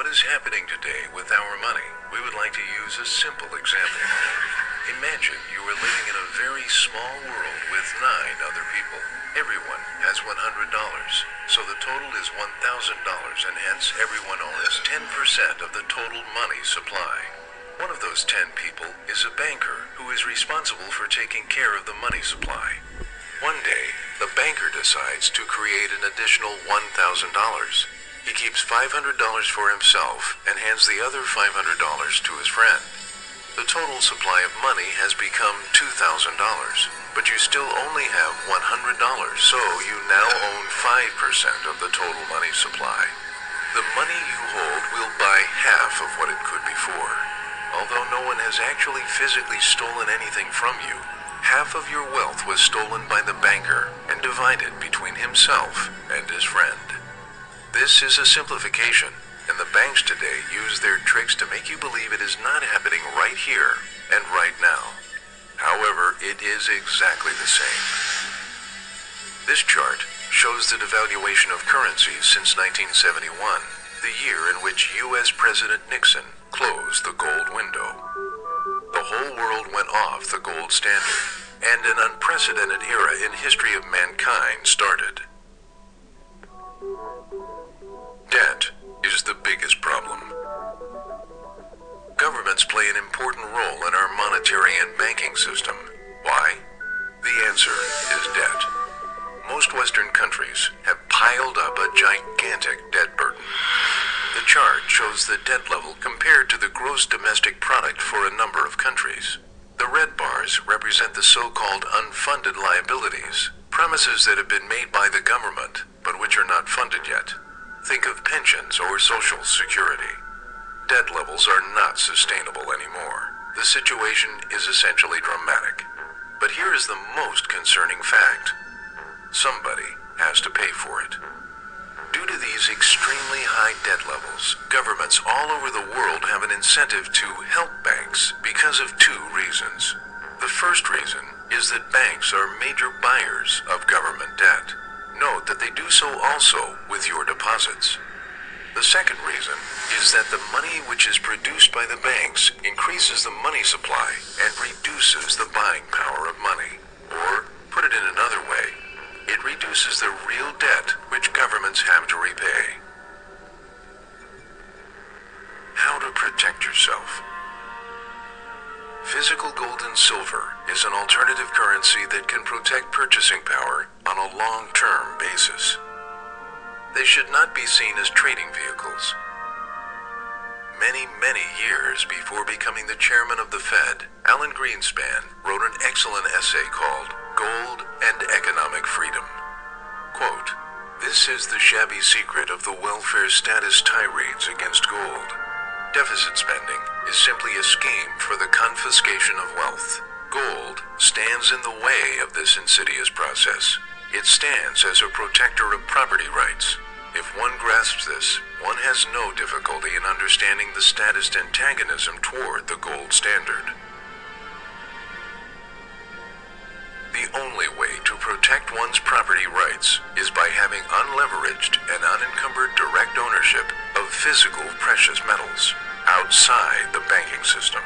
what is happening today with our money, we would like to use a simple example. Imagine you are living in a very small world with 9 other people. Everyone has $100, so the total is $1,000, and hence everyone owns 10% of the total money supply. One of those 10 people is a banker who is responsible for taking care of the money supply. One day, the banker decides to create an additional $1,000. He keeps $500 for himself and hands the other $500 to his friend. The total supply of money has become $2,000, but you still only have $100, so you now own 5% of the total money supply. The money you hold will buy half of what it could before. Although no one has actually physically stolen anything from you, half of your wealth was stolen by the banker and divided between himself and his friend. This is a simplification, and the banks today use their tricks to make you believe it is not happening right here and right now. However, it is exactly the same. This chart shows the devaluation of currencies since 1971, the year in which U.S. President Nixon closed the gold window. The whole world went off the gold standard, and an unprecedented era in history of mankind started. Debt is the biggest problem. Governments play an important role in our monetary and banking system. Why? The answer is debt. Most Western countries have piled up a gigantic debt burden. The chart shows the debt level compared to the gross domestic product for a number of countries. The red bars represent the so-called unfunded liabilities, promises that have been made by the government, but which are not funded yet. Think of pensions or Social Security. Debt levels are not sustainable anymore. The situation is essentially dramatic. But here is the most concerning fact. Somebody has to pay for it. Due to these extremely high debt levels, governments all over the world have an incentive to help banks because of 2 reasons. The first reason is that banks are major buyers of government debt. Note that they do so also with your deposits. The second reason is that the money which is produced by the banks increases the money supply and reduces the buying power of money. Or, put it in another way, it reduces the real debt which governments have to repay. How to protect yourself. Physical gold and silver is an alternative currency that can protect purchasing power on a long-term basis. They should not be seen as trading vehicles. Many years before becoming the chairman of the Fed, Alan Greenspan wrote an excellent essay called Gold and Economic Freedom. Quote, "This is the shabby secret of the welfare status tirades against gold. Deficit spending is simply a scheme for the confiscation of wealth. Gold stands in the way of this insidious process. It stands as a protector of property rights. If one grasps this, one has no difficulty in understanding the statist antagonism toward the gold standard." The only way to protect one's property rights is by having unleveraged and unencumbered direct ownership of physical precious metals outside the banking system.